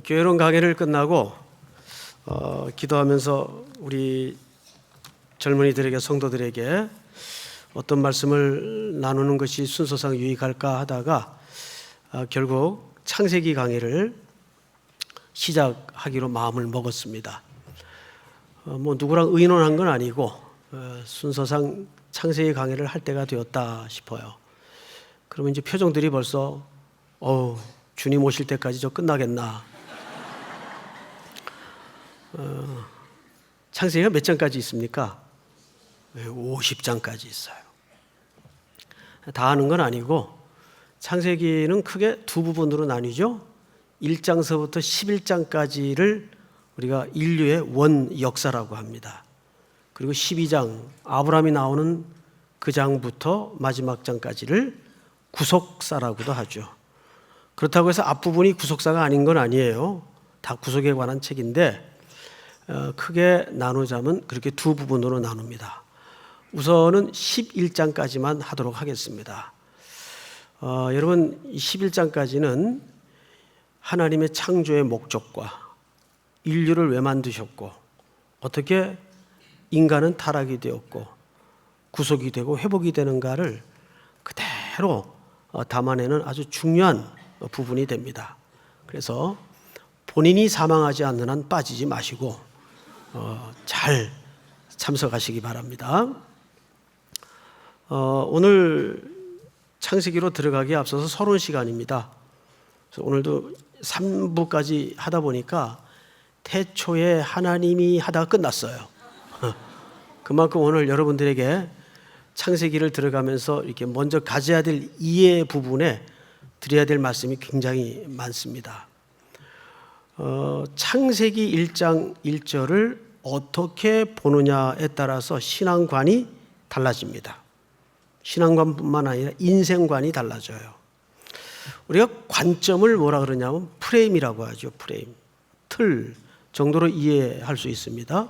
교회론 강해를 끝나고 기도하면서 우리 젊은이들에게, 성도들에게 어떤 말씀을 나누는 것이 순서상 유익할까 하다가 결국 창세기 강의를 시작하기로 마음을 먹었습니다. 누구랑 의논한 건 아니고 순서상 창세기 강의를 할 때가 되었다 싶어요. 그러면 이제 표정들이 벌써 주님 오실 때까지 저 끝나겠나. 창세기가 몇 장까지 있습니까? 50장까지 있어요. 다 하는 건 아니고 창세기는 크게 두 부분으로 나뉘죠. 1장서부터 11장까지를 우리가 인류의 원 역사라고 합니다. 그리고 12장 아브라함이 나오는 그 장부터 마지막 장까지를 구속사라고도 하죠. 그렇다고 해서 앞부분이 구속사가 아닌 건 아니에요. 다 구속에 관한 책인데 크게 나누자면 그렇게 두 부분으로 나눕니다. 우선은 11장까지만 하도록 하겠습니다. 여러분 11장까지는 하나님의 창조의 목적과 인류를 왜 만드셨고 어떻게 인간은 타락이 되었고 구속이 되고 회복이 되는가를 그대로 담아내는 아주 중요한 부분이 됩니다. 그래서 본인이 사망하지 않는 한 빠지지 마시고 잘 참석하시기 바랍니다. 오늘 창세기로 들어가기에 앞서서 서론 시간입니다. 그래서 오늘도 3부까지 하다 보니까 태초에 하나님이 하다가 끝났어요. 그만큼 오늘 여러분들에게 창세기를 들어가면서 이렇게 먼저 가져야 될 이해 부분에 드려야 될 말씀이 굉장히 많습니다. 창세기 1장 1절을 어떻게 보느냐에 따라서 신앙관이 달라집니다. 신앙관뿐만 아니라 인생관이 달라져요. 우리가 관점을 뭐라 그러냐면 프레임이라고 하죠. 프레임, 틀 정도로 이해할 수 있습니다.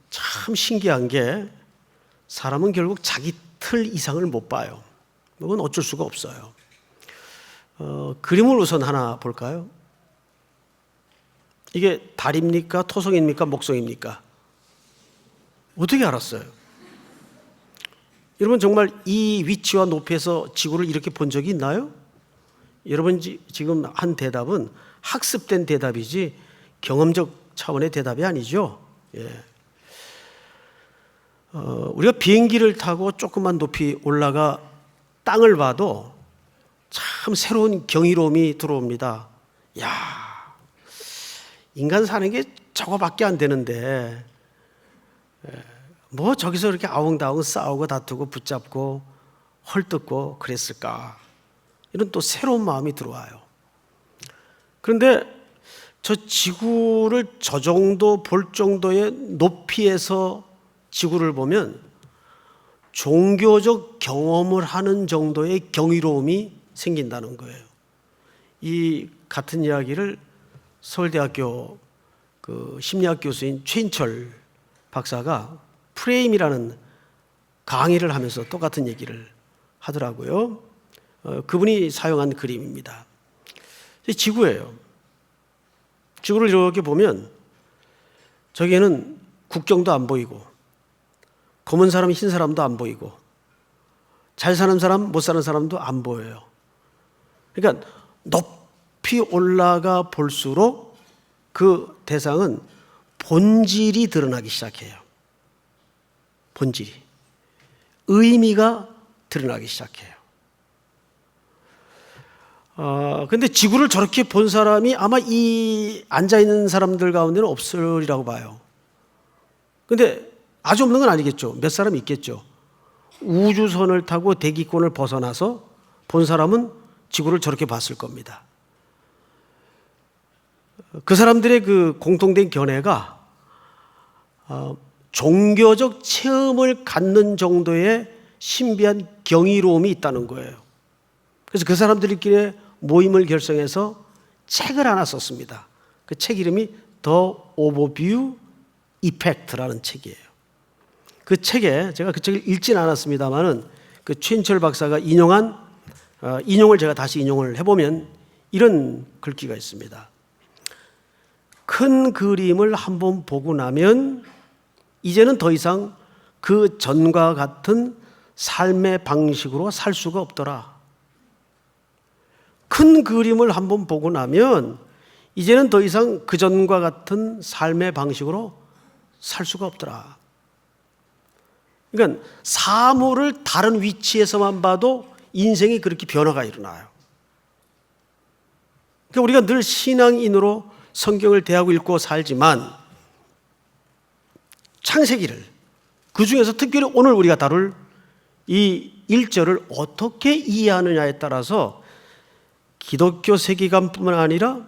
참 신기한 게 사람은 결국 자기 틀 이상을 못 봐요. 그건 어쩔 수가 없어요. 그림을 우선 하나 볼까요? 이게 달입니까? 토성입니까? 목성입니까? 어떻게 알았어요? 여러분 정말 이 위치와 높이에서 지구를 이렇게 본 적이 있나요? 여러분 지금 한 대답은 학습된 대답이지 경험적 차원의 대답이 아니죠. 예. 우리가 비행기를 타고 조금만 높이 올라가 땅을 봐도 참 새로운 경이로움이 들어옵니다. 야, 인간 사는 게 저거밖에 안 되는데 뭐 저기서 이렇게 아웅다웅 싸우고 다투고 붙잡고 헐뜯고 그랬을까? 이런 또 새로운 마음이 들어와요. 그런데 저 지구를 저 정도 볼 정도의 높이에서 지구를 보면 종교적 경험을 하는 정도의 경이로움이 생긴다는 거예요. 이 같은 이야기를 서울대학교 심리학 교수인 최인철 박사가 프레임이라는 강의를 하면서 똑같은 얘기를 하더라고요. 그분이 사용한 그림입니다. 지구예요. 지구를 이렇게 보면 저기에는 국경도 안 보이고 검은 사람, 흰 사람도 안 보이고 잘 사는 사람, 못 사는 사람도 안 보여요. 그러니까 높이 올라가 볼수록 그 대상은 본질이 드러나기 시작해요. 본질이. 의미가 드러나기 시작해요. 근데 지구를 저렇게 본 사람이 아마 이 앉아있는 사람들 가운데는 없으리라고 봐요. 근데 아주 없는 건 아니겠죠. 몇 사람 있겠죠. 우주선을 타고 대기권을 벗어나서 본 사람은 지구를 저렇게 봤을 겁니다. 그 사람들의 그 공통된 견해가 종교적 체험을 갖는 정도의 신비한 경이로움이 있다는 거예요. 그래서 그 사람들끼리 모임을 결성해서 책을 하나 썼습니다. 그 책 이름이 The Overview Effect라는 책이에요. 그 책에 제가 그 책을 읽지는 않았습니다만은 그 최인철 박사가 인용을 제가 다시 인용을 해보면 이런 글귀가 있습니다. 큰 그림을 한번 보고 나면 이제는 더 이상 그 전과 같은 삶의 방식으로 살 수가 없더라. 큰 그림을 한번 보고 나면 이제는 더 이상 그 전과 같은 삶의 방식으로 살 수가 없더라. 그러니까 사물을 다른 위치에서만 봐도 인생이 그렇게 변화가 일어나요. 그러니까 우리가 늘 신앙인으로 성경을 대하고 읽고 살지만 창세기를, 그 중에서 특별히 오늘 우리가 다룰 이 1절을 어떻게 이해하느냐에 따라서 기독교 세계관뿐만 아니라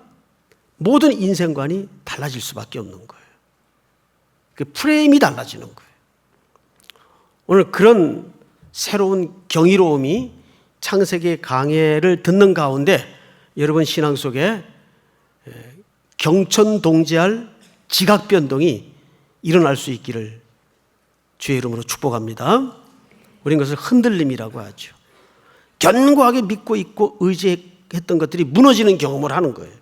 모든 인생관이 달라질 수밖에 없는 거예요. 그 프레임이 달라지는 거예요. 오늘 그런 새로운 경이로움이 창세기 강해를 듣는 가운데 여러분 신앙 속에 경천동지할 지각 변동이 일어날 수 있기를 주의 이름으로 축복합니다. 우리는 그것을 흔들림이라고 하죠. 견고하게 믿고 있고 의지했던 것들이 무너지는 경험을 하는 거예요.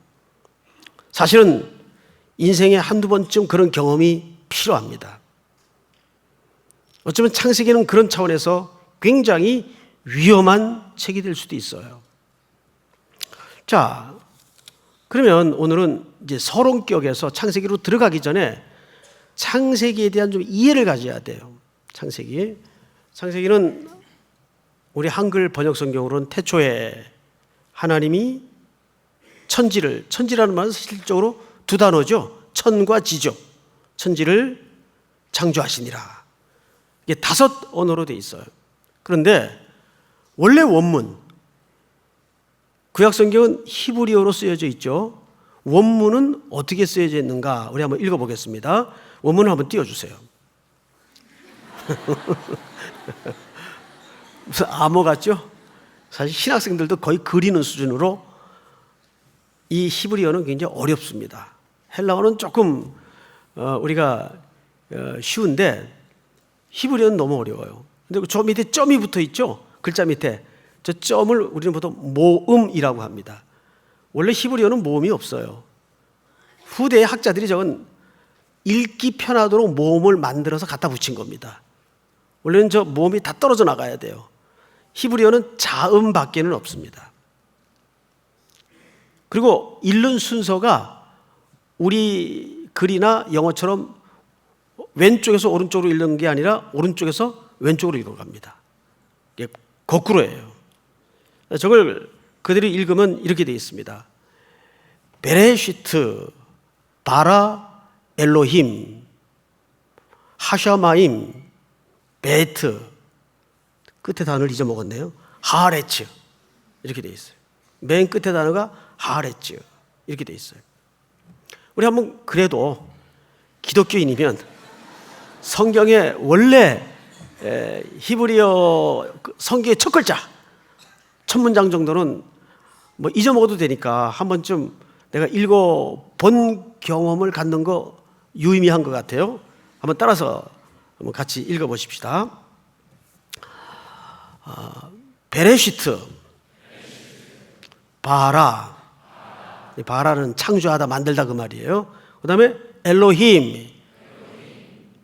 사실은 인생에 한두 번쯤 그런 경험이 필요합니다. 어쩌면 창세기는 그런 차원에서 굉장히 위험한 책이 될 수도 있어요. 자, 그러면 오늘은 이제 서론격에서 창세기로 들어가기 전에 창세기에 대한 좀 이해를 가져야 돼요. 창세기는 우리 한글 번역 성경으로는 태초에 하나님이 천지라는 말은 실질적으로 두 단어죠. 천과 지죠. 천지를 창조하시니라. 이게 5 언어로 되어 있어요. 그런데 원래 원문, 구약 성경은 히브리어로 쓰여져 있죠. 원문은 어떻게 쓰여져 있는가? 우리 한번 읽어보겠습니다. 원문을 한번 띄워주세요. 무슨 암호 같죠? 사실 신학생들도 거의 그리는 수준으로 이 히브리어는 굉장히 어렵습니다. 헬라어는 조금 우리가 쉬운데 히브리어는 너무 어려워요. 근데 저 밑에 점이 붙어 있죠? 글자 밑에. 저 점을 우리는 보통 모음이라고 합니다. 원래 히브리어는 모음이 없어요. 후대의 학자들이 저건 읽기 편하도록 모음을 만들어서 갖다 붙인 겁니다. 원래는 저 모음이 다 떨어져 나가야 돼요. 히브리어는 자음밖에는 없습니다. 그리고 읽는 순서가 우리 글이나 영어처럼 왼쪽에서 오른쪽으로 읽는 게 아니라 오른쪽에서 왼쪽으로 읽어갑니다. 이게 거꾸로예요. 저걸 그들이 읽으면 이렇게 되어 있습니다. 베레시트 바라 엘로힘 하샤마임 베트, 끝에 단어를 잊어먹었네요. 하레츠, 이렇게 되어 있어요. 맨 끝에 단어가 하레츠, 이렇게 되어 있어요. 우리 한번 그래도 기독교인이면 성경의 원래 히브리어 성경의 첫 글자 첫 문장 정도는 뭐 잊어먹어도 되니까 한 번쯤 내가 읽어본 경험을 갖는 거 유의미한 것 같아요. 한번 따라서 한번 같이 읽어보십시다. 베레시트 바라, 바라는 창조하다 만들다 그 말이에요. 그 다음에 엘로힘,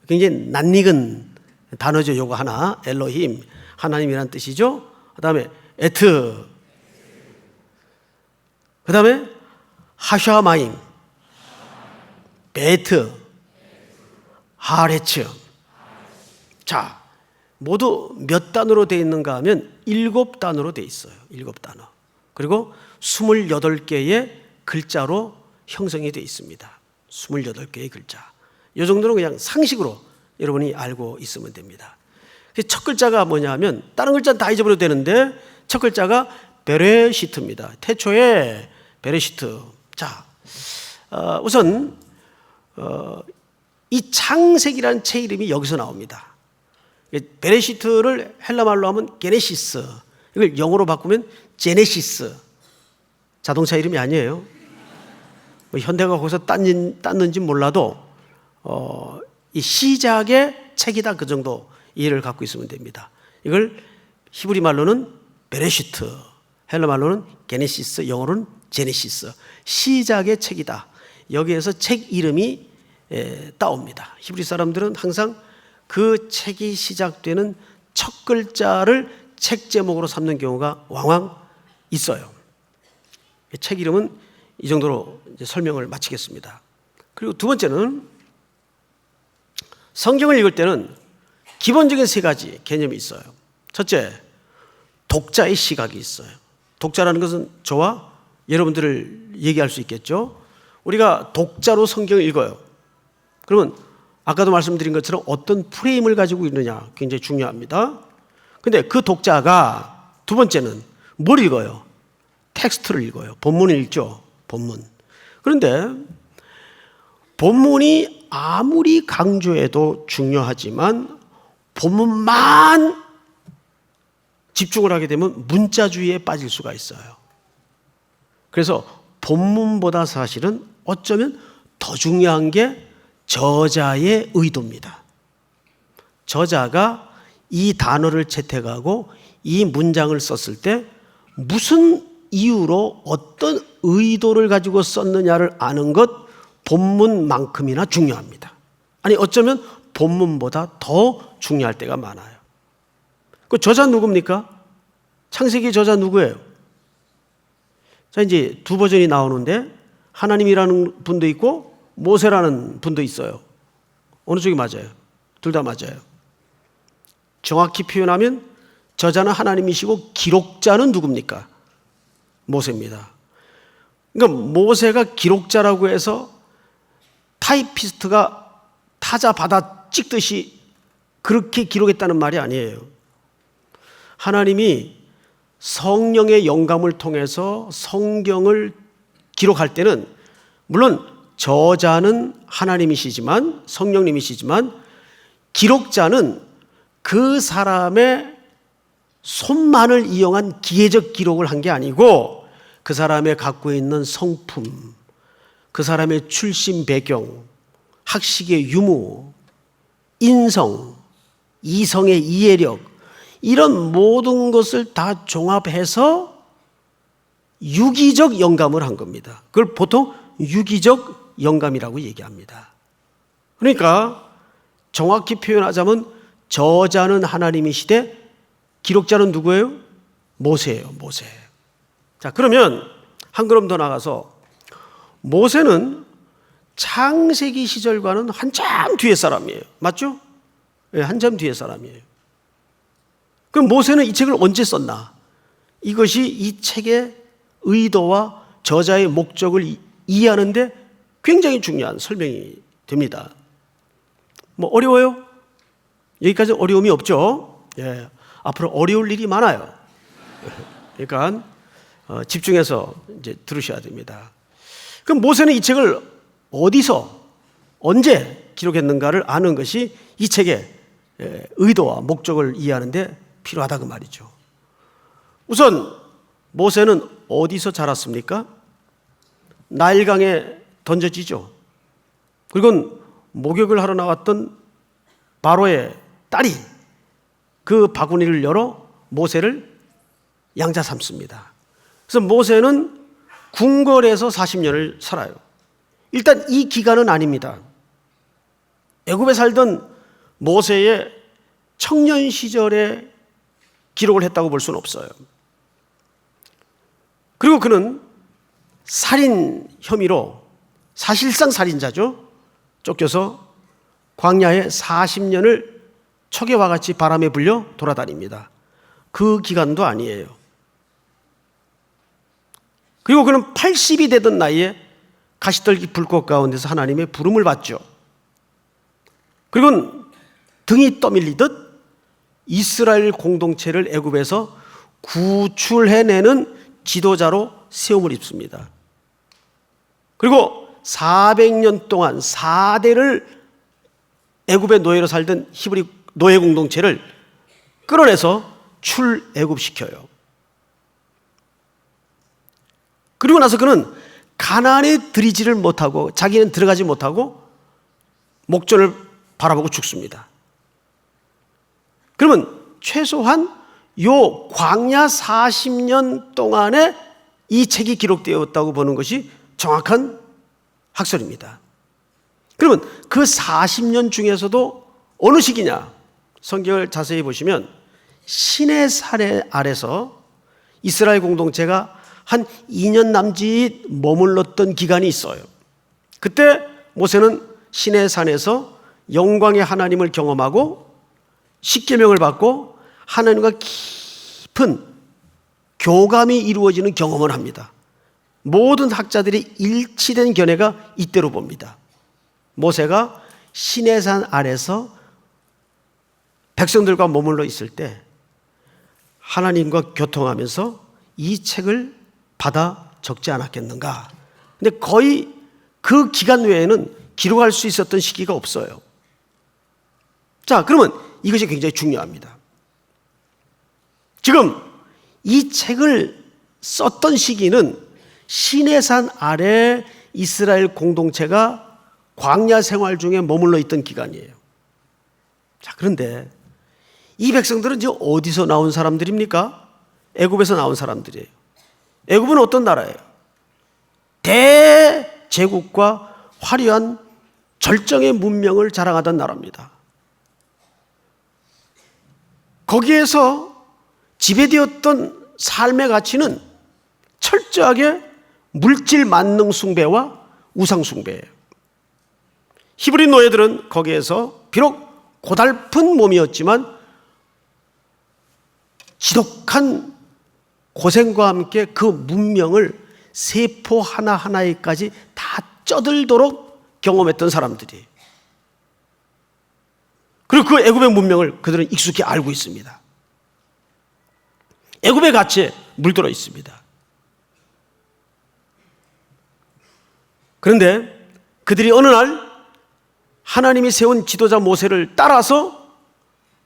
굉장히 낯익은 단어죠. 요거 하나, 엘로힘, 하나님이라는 뜻이죠. 그 다음에 에트, 그 다음에 하샤마임, 베트, 하레츠. 자, 모두 몇 단어로 되어 있는가 하면 7단어로 되어 있어요. 7단어. 그리고 28개의 글자로 형성이 되어 있습니다. 28개의 글자. 이 정도는 그냥 상식으로 여러분이 알고 있으면 됩니다. 첫 글자가 뭐냐 하면 다른 글자는 다 잊어버려도 되는데 첫 글자가 베레시트입니다. 태초에 베레시트. 자, 우선 이 창세기라는 책 이름이 여기서 나옵니다. 베레시트를 헬라말로 하면 게네시스, 이걸 영어로 바꾸면 제네시스. 자동차 이름이 아니에요. 현대가 거기서 땄는지 몰라도 이 시작의 책이다, 그 정도 이해를 갖고 있으면 됩니다. 이걸 히브리 말로는 베레시트, 헬라 말로는 게네시스, 영어로는 제네시스, 시작의 책이다. 여기에서 책 이름이 따옵니다. 히브리 사람들은 항상 그 책이 시작되는 첫 글자를 책 제목으로 삼는 경우가 왕왕 있어요. 책 이름은 이 정도로 이제 설명을 마치겠습니다. 그리고 두 번째는 성경을 읽을 때는 기본적인 세 가지 개념이 있어요. 첫째, 독자의 시각이 있어요. 독자라는 것은 저와 여러분들을 얘기할 수 있겠죠. 우리가 독자로 성경을 읽어요. 그러면 아까도 말씀드린 것처럼 어떤 프레임을 가지고 있느냐 굉장히 중요합니다. 근데 그 독자가 두 번째는 뭘 읽어요? 텍스트를 읽어요. 본문을 읽죠. 본문. 그런데 본문이 아무리 강조해도 중요하지만 본문만 집중을 하게 되면 문자주의에 빠질 수가 있어요. 그래서 본문보다 사실은 어쩌면 더 중요한 게 저자의 의도입니다. 저자가 이 단어를 채택하고 이 문장을 썼을 때 무슨 이유로 어떤 의도를 가지고 썼느냐를 아는 것 본문만큼이나 중요합니다. 아니 어쩌면 본문보다 더 중요할 때가 많아요. 그 저자 누굽니까? 창세기 저자 누구예요? 자, 이제 두 버전이 나오는데 하나님이라는 분도 있고 모세라는 분도 있어요. 어느 쪽이 맞아요? 둘 다 맞아요. 정확히 표현하면 저자는 하나님이시고 기록자는 누굽니까? 모세입니다. 그러니까 모세가 기록자라고 해서 타이피스트가 타자 받아 찍듯이 그렇게 기록했다는 말이 아니에요. 하나님이 성령의 영감을 통해서 성경을 기록할 때는 물론 저자는 하나님이시지만 성령님이시지만 기록자는 그 사람의 손만을 이용한 기계적 기록을 한 게 아니고 그 사람의 갖고 있는 성품, 그 사람의 출신 배경, 학식의 유무, 인성, 이성의 이해력 이런 모든 것을 다 종합해서 유기적 영감을 한 겁니다. 그걸 보통 유기적 영감이라고 얘기합니다. 그러니까 정확히 표현하자면 저자는 하나님이시되 기록자는 누구예요? 모세예요. 모세. 자, 그러면 한 걸음 더 나가서 모세는 창세기 시절과는 한참 뒤의 사람이에요. 맞죠? 네, 한참 뒤의 사람이에요. 그럼 모세는 이 책을 언제 썼나? 이것이 이 책의 의도와 저자의 목적을 이해하는데 굉장히 중요한 설명이 됩니다. 뭐 어려워요? 여기까지 어려움이 없죠? 예. 앞으로 어려울 일이 많아요. 그러니까 집중해서 이제 들으셔야 됩니다. 그럼 모세는 이 책을 어디서 언제 기록했는가를 아는 것이 이 책의 의도와 목적을 이해하는데 필요하다 그 말이죠. 우선 모세는 어디서 자랐습니까? 나일강에 던져지죠. 그리고 목욕을 하러 나왔던 바로의 딸이 그 바구니를 열어 모세를 양자 삼습니다. 그래서 모세는 궁궐에서 40년을 살아요. 일단 이 기간은 아닙니다. 애굽에 살던 모세의 청년 시절에 기록을 했다고 볼 수는 없어요. 그리고 그는 살인 혐의로 사실상 살인자죠. 쫓겨서 광야에 40년을 척에와 같이 바람에 불려 돌아다닙니다. 그 기간도 아니에요. 그리고 그는 80이 되던 나이에 가시떨기 불꽃 가운데서 하나님의 부름을 받죠. 그리고 등이 떠밀리듯 이스라엘 공동체를 애굽에서 구출해내는 지도자로 세움을 입습니다. 그리고 400년 동안 4대를 애굽의 노예로 살던 히브리 노예 공동체를 끌어내서 출애굽시켜요. 그리고 나서 그는 가나안에 들이지를 못하고 자기는 들어가지 못하고 목전을 바라보고 죽습니다. 그러면 최소한 요 광야 40년 동안에 이 책이 기록되었다고 보는 것이 정확한 학설입니다. 그러면 그 40년 중에서도 어느 시기냐? 성경을 자세히 보시면 시내산 아래서 이스라엘 공동체가 한 2년 남짓 머물렀던 기간이 있어요. 그때 모세는 시내산에서 영광의 하나님을 경험하고 십계명을 받고 하나님과 깊은 교감이 이루어지는 경험을 합니다. 모든 학자들이 일치된 견해가 이때로 봅니다. 모세가 시내산 아래서 백성들과 머물러 있을 때 하나님과 교통하면서 이 책을 받아 적지 않았겠는가. 근데 거의 그 기간 외에는 기록할 수 있었던 시기가 없어요. 자, 그러면 이것이 굉장히 중요합니다. 지금 이 책을 썼던 시기는 시내산 아래 이스라엘 공동체가 광야 생활 중에 머물러 있던 기간이에요. 자, 그런데 이 백성들은 지금 어디서 나온 사람들입니까? 애굽에서 나온 사람들이에요. 애굽은 어떤 나라예요? 대제국과 화려한 절정의 문명을 자랑하던 나라입니다. 거기에서 지배되었던 삶의 가치는 철저하게 물질 만능 숭배와 우상 숭배예요. 히브리 노예들은 거기에서 비록 고달픈 몸이었지만 지독한 고생과 함께 그 문명을 세포 하나하나에까지 다 쪄들도록 경험했던 사람들이. 그리고 그 애굽의 문명을 그들은 익숙히 알고 있습니다. 애굽의 가치에 물들어 있습니다. 그런데 그들이 어느 날 하나님이 세운 지도자 모세를 따라서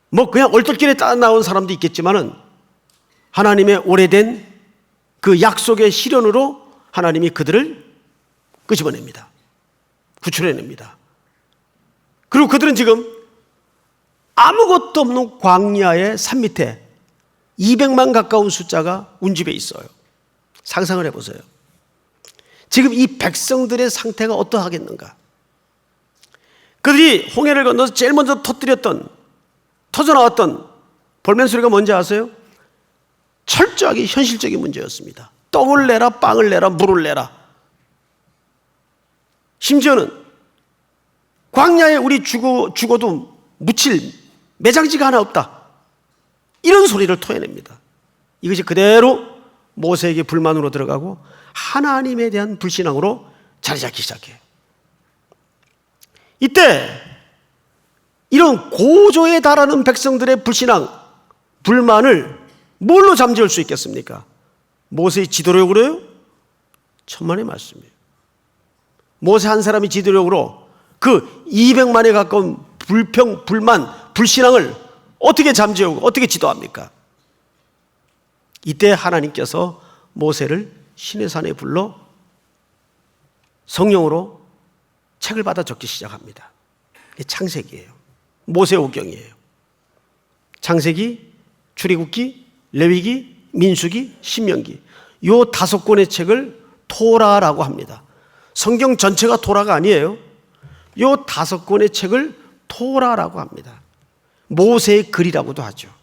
뭐 그냥 얼떨결에 따라 나온 사람도 있겠지만은 하나님의 오래된 그 약속의 실현으로 하나님이 그들을 끄집어냅니다. 구출해냅니다. 그리고 그들은 지금 아무것도 없는 광야의 산 밑에 200만 가까운 숫자가 운집해 있어요. 상상을 해보세요. 지금 이 백성들의 상태가 어떠하겠는가? 그들이 홍해를 건너서 제일 먼저 터져나왔던 볼멘소리가 뭔지 아세요? 철저하게 현실적인 문제였습니다. 떡을 내라, 빵을 내라, 물을 내라. 심지어는 광야에 우리 죽어도 묻힐 매장지가 하나 없다. 이런 소리를 토해냅니다. 이것이 그대로 모세에게 불만으로 들어가고 하나님에 대한 불신앙으로 자리 잡기 시작해요. 이때 이런 고조에 달하는 백성들의 불신앙, 불만을 뭘로 잠재울 수 있겠습니까? 모세의 지도력으로요? 천만의 말씀이에요. 모세 한 사람이 지도력으로 그 200만에 가까운 불평, 불만, 불신앙을 어떻게 잠재우고 어떻게 지도합니까? 이때 하나님께서 모세를 시내산에 불러 성령으로 책을 받아 적기 시작합니다. 이게 창세기예요. 모세오경이에요. 창세기, 출애굽기, 레위기, 민수기, 신명기, 요 5권의 책을 토라라고 합니다. 성경 전체가 토라가 아니에요. 요 5권의 책을 토라라고 합니다. 모세의 글이라고도 하죠.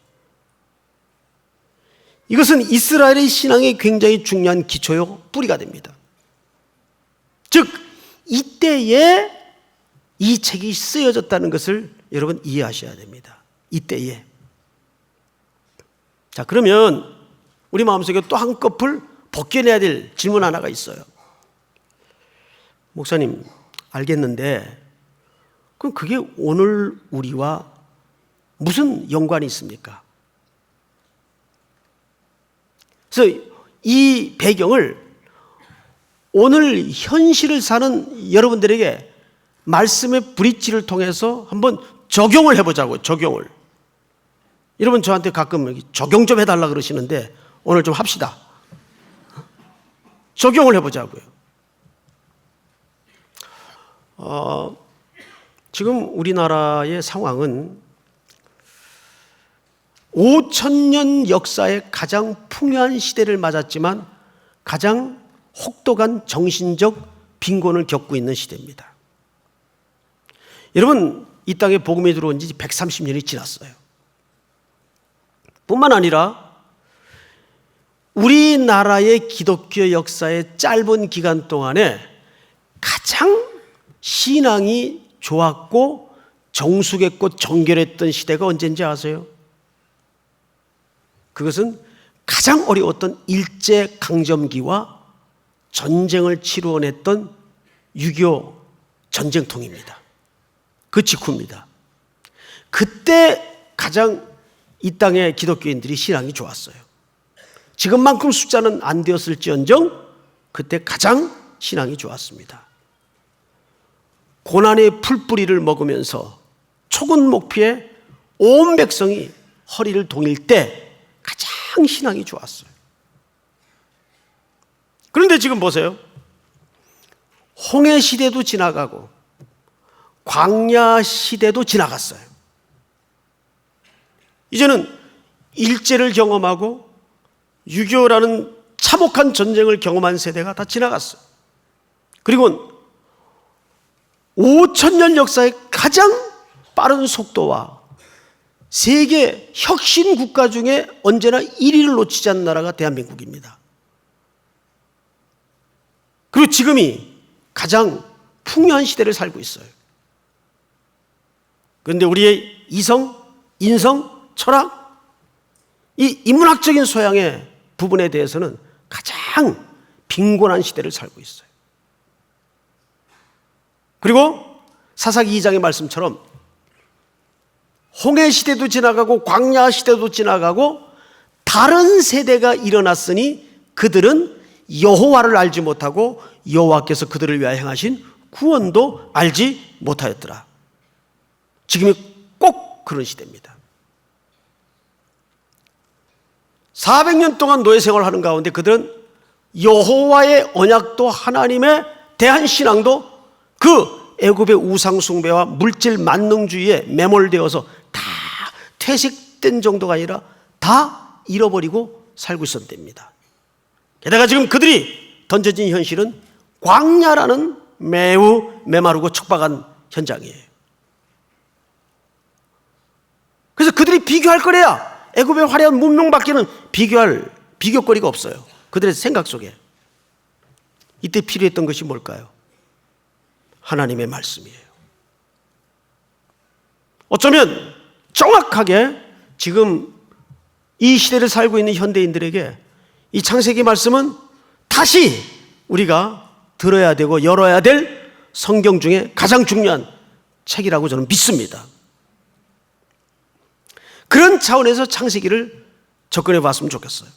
이것은 이스라엘의 신앙에 굉장히 중요한 기초요 뿌리가 됩니다. 즉 이때에 이 책이 쓰여졌다는 것을 여러분 이해하셔야 됩니다. 이때에. 자, 그러면 우리 마음속에 또 한꺼풀 벗겨내야 될 질문 하나가 있어요. 목사님, 알겠는데 그럼 그게 오늘 우리와 무슨 연관이 있습니까? 그래서 이 배경을 오늘 현실을 사는 여러분들에게 말씀의 브릿지를 통해서 한번 적용을 해보자고요. 적용을. 여러분 저한테 가끔 적용 좀 해달라 그러시는데 오늘 좀 합시다. 적용을 해보자고요. 지금 우리나라의 상황은 5,000년 역사의 가장 풍요한 시대를 맞았지만 가장 혹독한 정신적 빈곤을 겪고 있는 시대입니다. 여러분, 이 땅에 복음이 들어온 지 130년이 지났어요. 뿐만 아니라 우리나라의 기독교 역사의 짧은 기간 동안에 가장 신앙이 좋았고 정숙했고 정결했던 시대가 언제인지 아세요? 그것은 가장 어려웠던 일제강점기와 전쟁을 치루어냈던 6.25 전쟁통입니다. 그 직후입니다. 그때 가장 이 땅의 기독교인들이 신앙이 좋았어요. 지금만큼 숫자는 안 되었을지언정 그때 가장 신앙이 좋았습니다. 고난의 풀뿌리를 먹으면서 초군 목피에 온 백성이 허리를 동일 때 가장 신앙이 좋았어요. 그런데 지금 보세요. 홍해 시대도 지나가고 광야 시대도 지나갔어요. 이제는 일제를 경험하고 6.25라는 참혹한 전쟁을 경험한 세대가 다 지나갔어요. 그리고 5,000년 역사의 가장 빠른 속도와 세계 혁신 국가 중에 언제나 1위를 놓치지 않는 나라가 대한민국입니다. 그리고 지금이 가장 풍요한 시대를 살고 있어요. 그런데 우리의 이성, 인성, 철학, 이 인문학적인 소양의 부분에 대해서는 가장 빈곤한 시대를 살고 있어요. 그리고 사사기 2장의 말씀처럼 홍해 시대도 지나가고 광야 시대도 지나가고 다른 세대가 일어났으니 그들은 여호와를 알지 못하고 여호와께서 그들을 위하여 행하신 구원도 알지 못하였더라. 지금이 꼭 그런 시대입니다. 400년 동안 노예 생활을 하는 가운데 그들은 여호와의 언약도 하나님에 대한 신앙도 그 애굽의 우상 숭배와 물질 만능주의에 매몰되어서 다 퇴색된 정도가 아니라 다 잃어버리고 살고 있었답니다. 게다가 지금 그들이 던져진 현실은 광야라는 매우 메마르고 척박한 현장이에요. 그래서 그들이 비교할 거래야 애굽의 화려한 문명밖에는 비교거리가 없어요. 그들의 생각 속에. 이때 필요했던 것이 뭘까요? 하나님의 말씀이에요. 어쩌면 정확하게 지금 이 시대를 살고 있는 현대인들에게 이 창세기 말씀은 다시 우리가 들어야 되고 열어야 될 성경 중에 가장 중요한 책이라고 저는 믿습니다. 그런 차원에서 창세기를 접근해 봤으면 좋겠어요.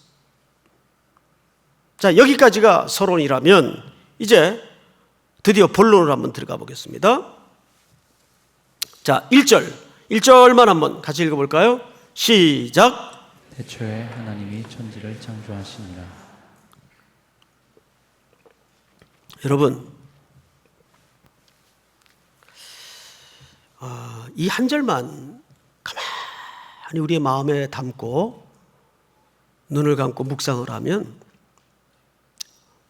자, 여기까지가 서론이라면 이제 드디어 본론으로 한번 들어가 보겠습니다. 자, 1절만 한번 같이 읽어볼까요? 시작. 태초에 하나님이 천지를 창조하시니라. 여러분, 이 한 절만 가만히 우리의 마음에 담고 눈을 감고 묵상을 하면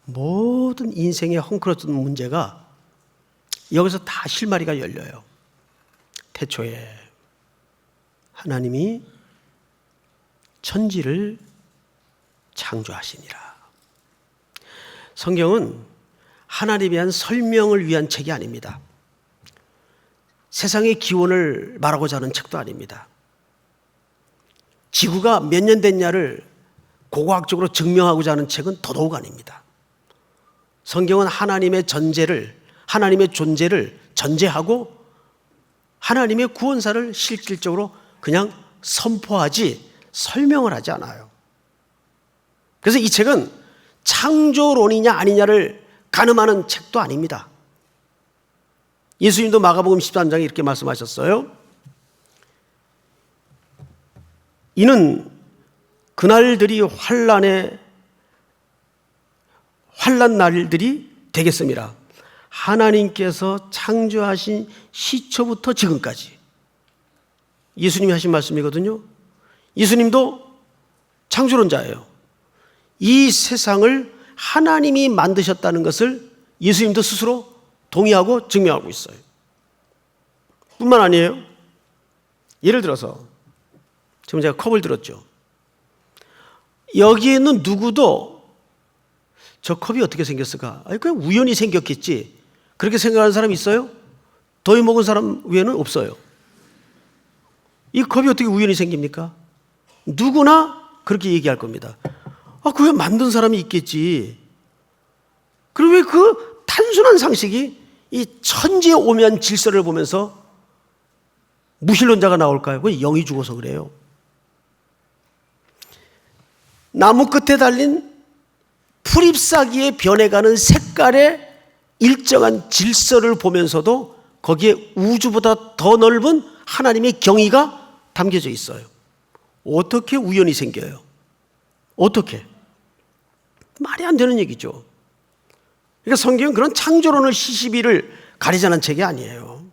모든 인생의 헝클어진 문제가 여기서 다 실마리가 열려요. 태초에 하나님이 천지를 창조하시니라. 성경은 하나님에 대한 설명을 위한 책이 아닙니다. 세상의 기원을 말하고자 하는 책도 아닙니다. 지구가 몇 년 됐냐를 고고학적으로 증명하고자 하는 책은 더더욱 아닙니다. 성경은 하나님의 존재를 전제하고 하나님의 구원사를 실질적으로 그냥 선포하지 설명을 하지 않아요. 그래서 이 책은 창조론이냐 아니냐를 가늠하는 책도 아닙니다. 예수님도 마가복음 13장에 이렇게 말씀하셨어요. 이는 그날들이 환난 날들이 되겠습니다. 하나님께서 창조하신 시초부터 지금까지 예수님이 하신 말씀이거든요. 예수님도 창조론자예요. 이 세상을 하나님이 만드셨다는 것을 예수님도 스스로 동의하고 증명하고 있어요. 뿐만 아니에요. 예를 들어서 지금 제가 컵을 들었죠. 여기에 있는 누구도 저 컵이 어떻게 생겼을까? 아니, 그냥 우연히 생겼겠지. 그렇게 생각하는 사람 있어요? 더위 먹은 사람 외에는 없어요. 이 컵이 어떻게 우연히 생깁니까? 누구나 그렇게 얘기할 겁니다. 아, 그게 만든 사람이 있겠지. 그럼 왜 그 단순한 상식이 이 천지의 오묘한 질서를 보면서 무신론자가 나올까요? 그건 영이 죽어서 그래요. 나무 끝에 달린 풀잎사기에 변해가는 색깔의 일정한 질서를 보면서도 거기에 우주보다 더 넓은 하나님의 경의가 담겨져 있어요. 어떻게 우연히 생겨요? 어떻게? 말이 안 되는 얘기죠. 그러니까 성경은 그런 창조론을 시시비를 가리자는 책이 아니에요.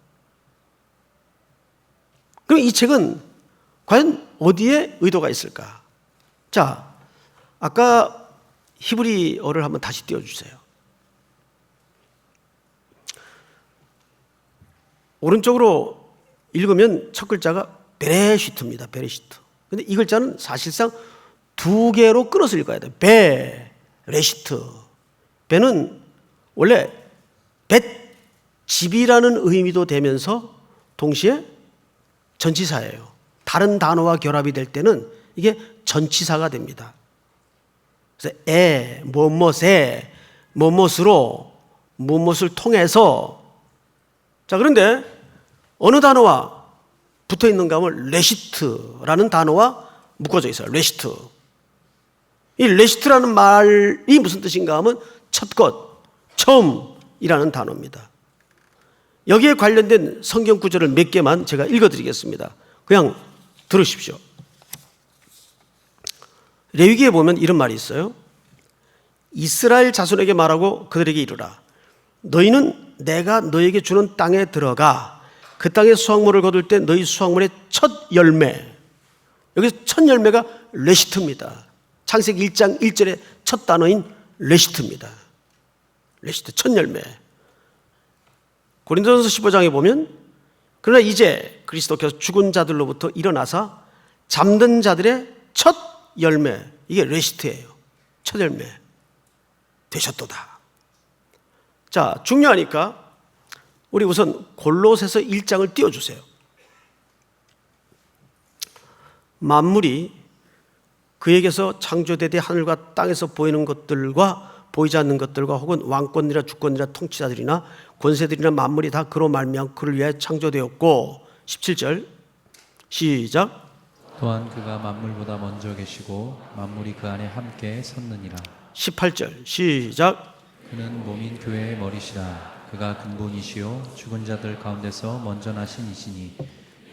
그럼 이 책은 과연 어디에 의도가 있을까? 자, 아까 히브리어를 한번 다시 띄워주세요. 오른쪽으로 읽으면 첫 글자가 베레시트입니다. 베레시트. 근데 이 글자는 사실상 두 개로 끊어서 읽어야 돼요. 베레시트. 베는 원래 뱃집이라는 의미도 되면서 동시에 전치사예요. 다른 단어와 결합이 될 때는 이게 전치사가 됩니다. 그래서 무엇에, 무엇으로, 무엇을 통해서. 자, 그런데 어느 단어와 붙어 있는가 하면 레시트라는 단어와 묶어져 있어요. 레시트. 이 레시트라는 말이 무슨 뜻인가 하면 첫 것, 처음이라는 단어입니다. 여기에 관련된 성경 구절을 몇 개만 제가 읽어드리겠습니다. 그냥 들으십시오. 레위기에 보면 이런 말이 있어요. 이스라엘 자손에게 말하고 그들에게 이르라. 너희는 내가 너에게 주는 땅에 들어가 그 땅의 수확물을 거둘 때 너희 수확물의 첫 열매. 여기서 첫 열매가 레시트입니다. 창세기 1장 1절의 첫 단어인 레시트입니다. 레시트, 첫 열매. 고린도전서 15장에 보면 그러나 이제 그리스도께서 죽은 자들로부터 일어나사 잠든 자들의 첫 열매, 이게 레시트예요. 첫 열매 되셨도다. 자, 중요하니까 우리 우선 골로새서 1장을 띄워주세요. 만물이 그에게서 창조되되 하늘과 땅에서 보이는 것들과 보이지 않는 것들과 혹은 왕권이나 주권이나 통치자들이나 권세들이나 만물이 다 그로 말미암아 그를 위하여 창조되었고 17절 시작. 또한 그가 만물보다 먼저 계시고 만물이 그 안에 함께 섰느니라. 18절 시작. 그는 몸인 교회의 머리시라. 그가 근본이시요 죽은 자들 가운데서 먼저 나신 이시니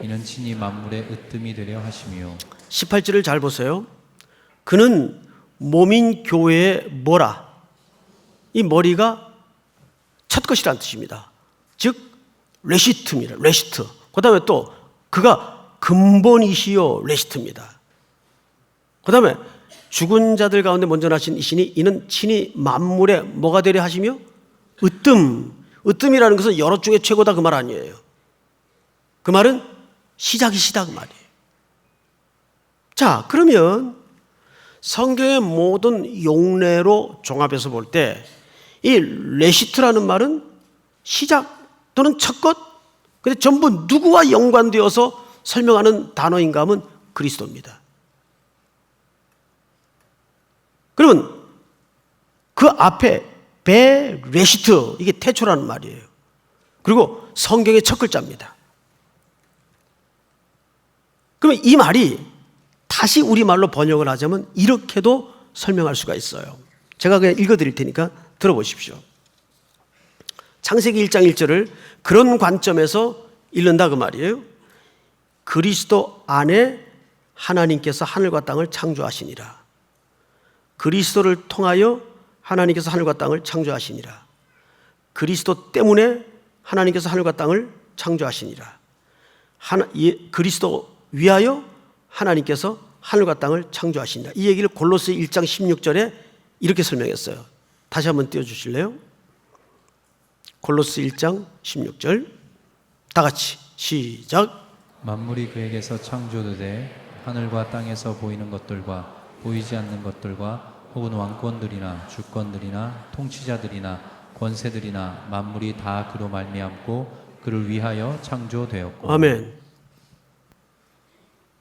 이는 친히 만물의 으뜸이 되려 하심이요. 18절을 잘 보세요. 그는 몸인 교회의 뭐라? 이 머리가 첫 것이라는 뜻입니다. 즉 레시트입니다. 레시트. 그 다음에 또 그가 근본이시요 레시트입니다. 그 다음에 죽은 자들 가운데 먼저 나신 이시니 이는 친히 만물의 뭐가 되려 하시며 으뜸. 으뜸이라는 것은 여러 중에 최고다 그 말 아니에요. 그 말은 시작이시다 그 말이에요. 자, 그러면 성경의 모든 용례로 종합해서 볼 때 이 레시트라는 말은 시작 또는 첫 것, 근데 전부 누구와 연관되어서 설명하는 단어인가 하면 그리스도입니다. 그러면 그 앞에 베레시트, 이게 태초라는 말이에요. 그리고 성경의 첫 글자입니다. 그러면 이 말이 다시 우리말로 번역을 하자면 이렇게도 설명할 수가 있어요. 제가 그냥 읽어드릴 테니까 들어보십시오. 창세기 1장 1절을 그런 관점에서 읽는다 그 말이에요. 그리스도 안에 하나님께서 하늘과 땅을 창조하시니라. 그리스도를 통하여 하나님께서 하늘과 땅을 창조하시니라. 그리스도 때문에 하나님께서 하늘과 땅을 창조하시니라. 그리스도 위하여 하나님께서 하늘과 땅을 창조하신다. 이 얘기를 골로새 1장 16절에 이렇게 설명했어요. 다시 한번 띄워주실래요? 골로새 1장 16절 다 같이 시작. 만물이 그에게서 창조되되 하늘과 땅에서 보이는 것들과 보이지 않는 것들과 혹은 왕권들이나 주권들이나 통치자들이나 권세들이나 만물이 다 그로 말미암고 그를 위하여 창조되었고. 아멘.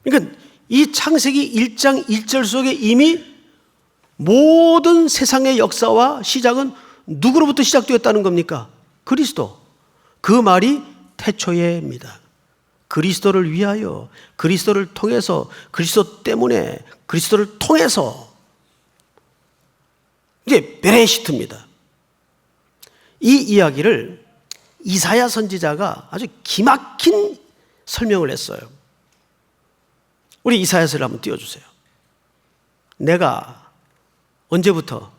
그러니까 이 창세기 1장 1절 속에 이미 모든 세상의 역사와 시작은 누구로부터 시작되었다는 겁니까? 그리스도. 그 말이 태초에입니다. 그리스도를 위하여, 그리스도를 통해서, 그리스도 때문에, 그리스도를 통해서. 이게 베레시트입니다. 이 이야기를 이사야 선지자가 아주 기막힌 설명을 했어요. 우리 이사야서를 한번 띄워주세요. 내가 언제부터?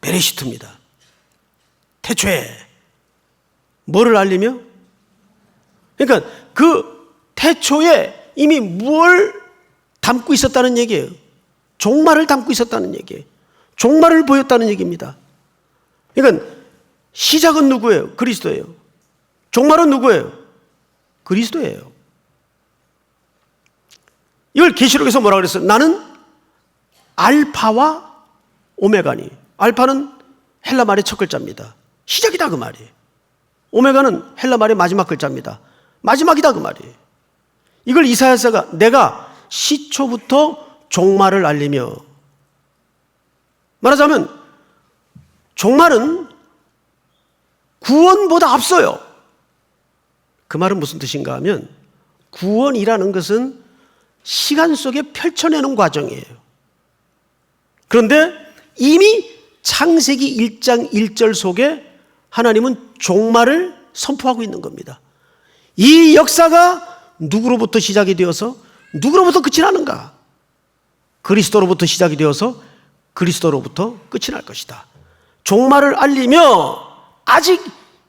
베레시트입니다. 태초에 뭐를 알리며? 그러니까 그 태초에 이미 뭘 담고 있었다는 얘기예요. 종말을 담고 있었다는 얘기예요. 종말을 보였다는 얘기입니다. 그러니까 시작은 누구예요? 그리스도예요. 종말은 누구예요? 그리스도예요. 이걸 계시록에서 뭐라고 그랬어요? 나는 알파와 오메가니. 알파는 헬라 말의 첫 글자입니다. 시작이다 그 말이에요. 오메가는 헬라 말의 마지막 글자입니다. 마지막이다 그 말이에요. 이걸 이사야서가 내가 시초부터 종말을 알리며, 말하자면 종말은 구원보다 앞서요. 그 말은 무슨 뜻인가 하면 구원이라는 것은 시간 속에 펼쳐내는 과정이에요. 그런데 이미 창세기 1장 1절 속에 하나님은 종말을 선포하고 있는 겁니다. 이 역사가 누구로부터 시작이 되어서 누구로부터 끝이 나는가? 그리스도로부터 시작이 되어서 그리스도로부터 끝이 날 것이다. 종말을 알리며 아직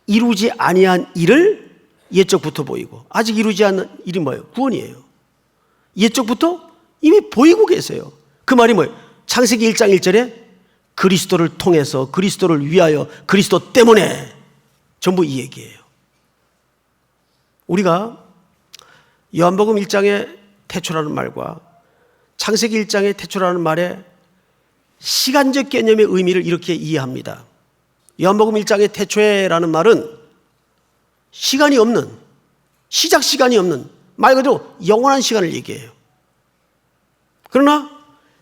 이루지 아니한 일을 옛적부터 보이고, 아직 이루지 않은 일이 뭐예요? 구원이에요. 옛적부터 이미 보이고 계세요. 그 말이 뭐예요? 창세기 1장 1절에 그리스도를 통해서, 그리스도를 위하여, 그리스도 때문에, 전부 이 얘기예요. 우리가 요한복음 1장의 태초라는 말과 창세기 1장의 태초라는 말의 시간적 개념의 의미를 이렇게 이해합니다. 요한복음 1장의 태초에라는 말은 시간이 없는, 시작 시간이 없는, 말 그대로 영원한 시간을 얘기해요. 그러나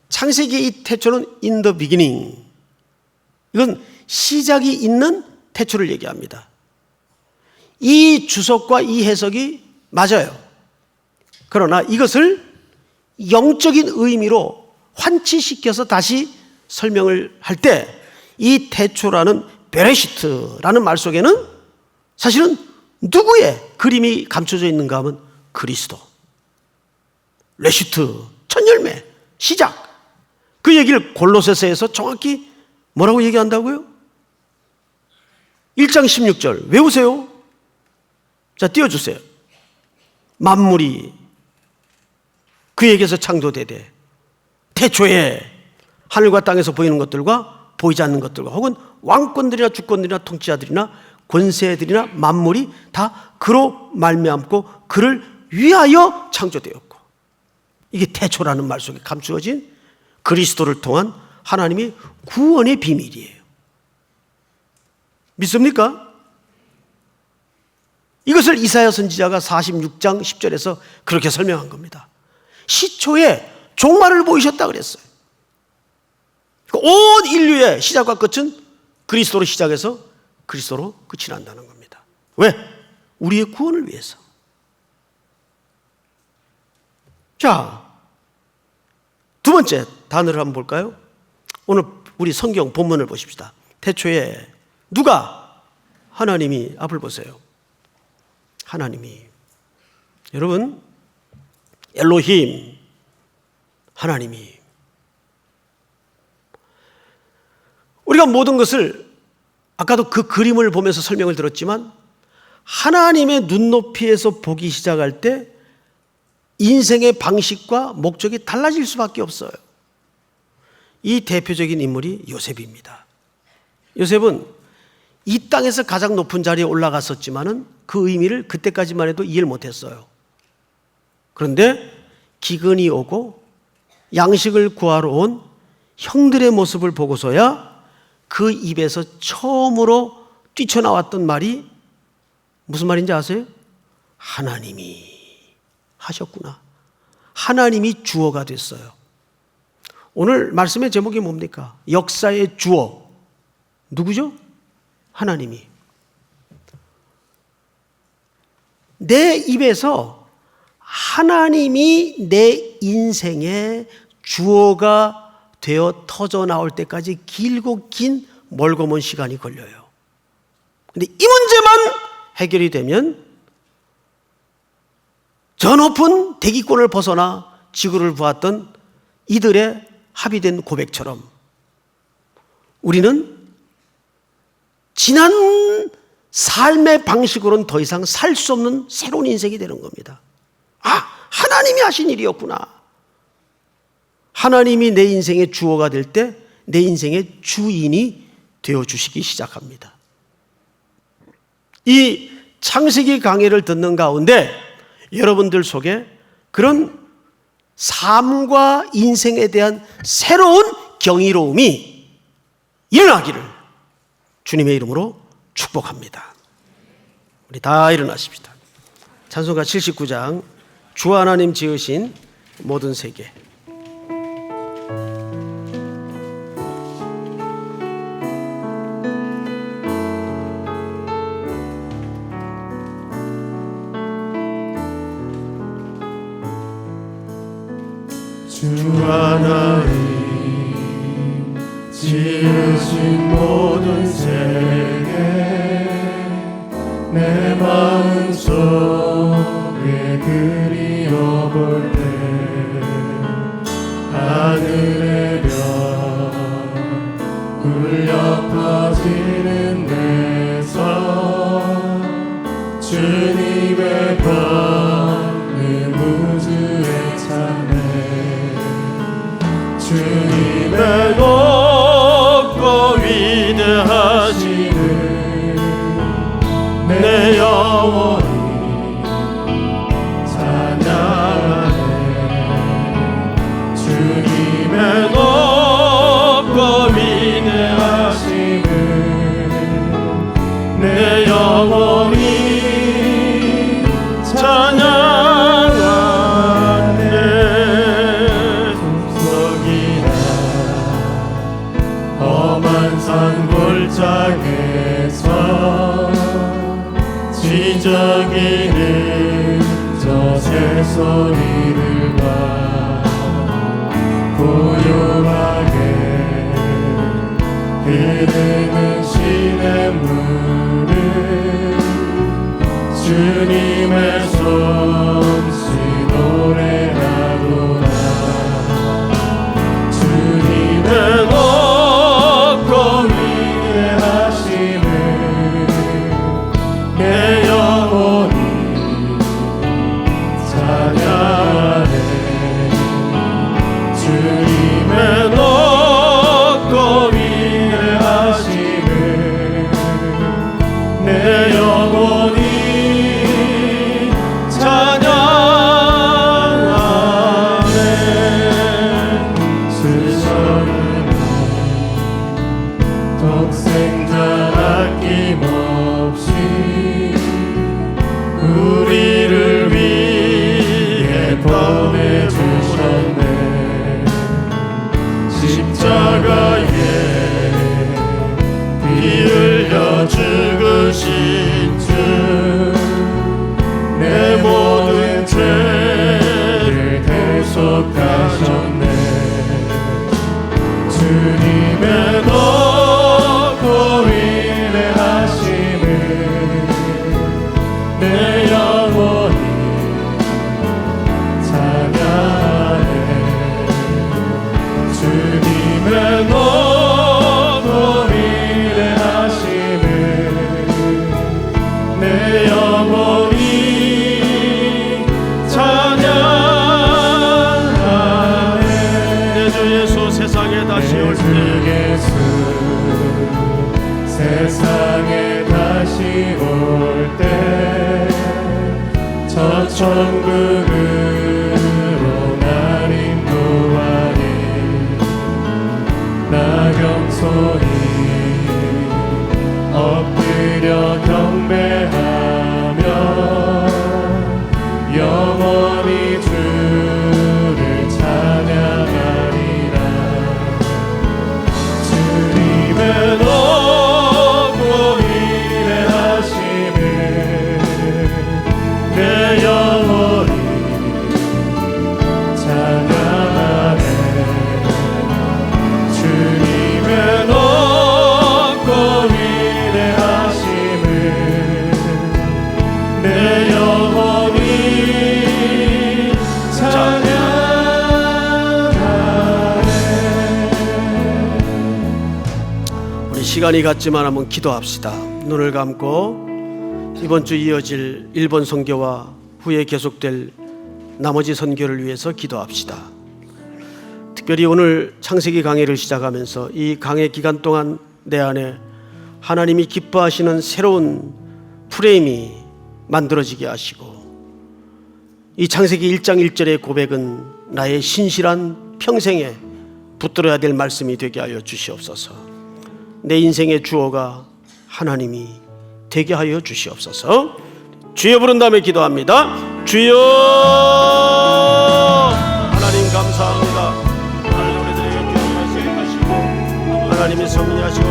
창세기의 이 태초는 in the beginning, 이건 시작이 있는 태초를 얘기합니다. 이 주석과 이 해석이 맞아요. 그러나 이것을 영적인 의미로 환치시켜서 다시 설명을 할 때 이 태초라는 베레시트라는 말 속에는 사실은 누구의 그림이 감춰져 있는가 하면 그리스도. 레시트, 첫 열매, 시작. 그 얘기를 골로새서에서 정확히 뭐라고 얘기한다고요? 1장 16절 외우세요. 자, 띄워주세요. 만물이 그에게서 창조되되 태초에 하늘과 땅에서 보이는 것들과 보이지 않는 것들과 혹은 왕권들이나 주권들이나 통치자들이나 권세들이나 만물이 다 그로 말미암고 그를 위하여 창조되었고, 이게 태초라는 말 속에 감추어진 그리스도를 통한 하나님의 구원의 비밀이에요. 믿습니까? 이것을 이사야 선지자가 46장 10절에서 그렇게 설명한 겁니다. 시초에 종말을 보이셨다 그랬어요. 온 인류의 시작과 끝은 그리스도로 시작해서 그리스도로 끝이 난다는 겁니다. 왜? 우리의 구원을 위해서. 자, 두 번째 단어를 한번 볼까요? 오늘 우리 성경 본문을 보십시다. 태초에 누가? 하나님이. 앞을 보세요. 하나님이. 여러분, 엘로힘, 하나님이. 우리가 모든 것을 아까도 그 그림을 보면서 설명을 들었지만 하나님의 눈높이에서 보기 시작할 때 인생의 방식과 목적이 달라질 수밖에 없어요. 이 대표적인 인물이 요셉입니다. 요셉은 이 땅에서 가장 높은 자리에 올라갔었지만은 그 의미를 그때까지만 해도 이해를 못했어요. 그런데 기근이 오고 양식을 구하러 온 형들의 모습을 보고서야 그 입에서 처음으로 뛰쳐나왔던 말이 무슨 말인지 아세요? 하나님이 하셨구나. 하나님이 주어가 됐어요. 오늘 말씀의 제목이 뭡니까? 역사의 주어. 누구죠? 하나님이. 내 입에서 하나님이 내 인생의 주어가 되어 터져 나올 때까지 길고 긴 멀고 먼 시간이 걸려요. 근데 이 문제만 해결이 되면 저 높은 대기권을 벗어나 지구를 보았던 이들의 합의된 고백처럼 우리는 지난 삶의 방식으로는 더 이상 살 수 없는 새로운 인생이 되는 겁니다. 아, 하나님이 하신 일이었구나. 하나님이 내 인생의 주어가 될 때 내 인생의 주인이 되어주시기 시작합니다. 이 창세기 강해를 듣는 가운데 여러분들 속에 그런 삶과 인생에 대한 새로운 경이로움이 일어나기를 주님의 이름으로 축복합니다. 우리 다 일어나십시다. 찬송가 79장 주 하나님 지으신 모든 세계. 주 하나님 지으신 모든 세계 내 마음속에 그리워볼 때 하늘의 별 울려 퍼지는 데서 주님의 권능 우주에 차네 주님의 높고 위대하시는 내 영혼이 찬양하네 주님의 높고 위대하심을 내 영혼이 찬양하네 숲속이나 험한 산 골짜기에서 지저귀는 저 새소리를 봐 고요하게 흐르는 시냇물을 주님의 솜씨 노래하도다 주님의 높고 위대하심을 내 영혼이 찬양하네 주님의 높고 위대하심을 내 영혼이 찬양하네 수서는 독생자 아낌없이 우리를 위해 보내주셨네 십자가에 피 흘려 죽으신 주 내 모든 죄를 대속하셨네 주님의 높고 위대하심을 내 영혼이 찬양하네 주님의 높고 위대하심을 다시 올 때 저 천국으로 날 인도하리. 나 겸손히 엎드려 경배하며 영원히 주를 찬양하리라. 주님의 높고 위대하심을 내 영혼이 찬양하네. 주님의 높고 위대하심을 내 영혼이 찬양하네. 우리 시간이 갔지만 한번 기도합시다. 눈을 감고 이번 주 이어질 일본 선교와 후에 계속될 나머지 선교를 위해서 기도합시다. 특별히 오늘 창세기 강해를 시작하면서 이 강해 기간 동안 내 안에 하나님이 기뻐하시는 새로운 프레임이 만들어지게 하시고, 이 창세기 1장 1절의 고백은 나의 신실한 평생에 붙들어야 될 말씀이 되게 하여 주시옵소서. 내 인생의 주어가 하나님이 되게 하여 주시옵소서. 주여 부른 다음에 기도합니다. 주여, 하나님 감사합니다. 하나님 우리들에게 주님의 생각하시고 하나님의 섭리하시고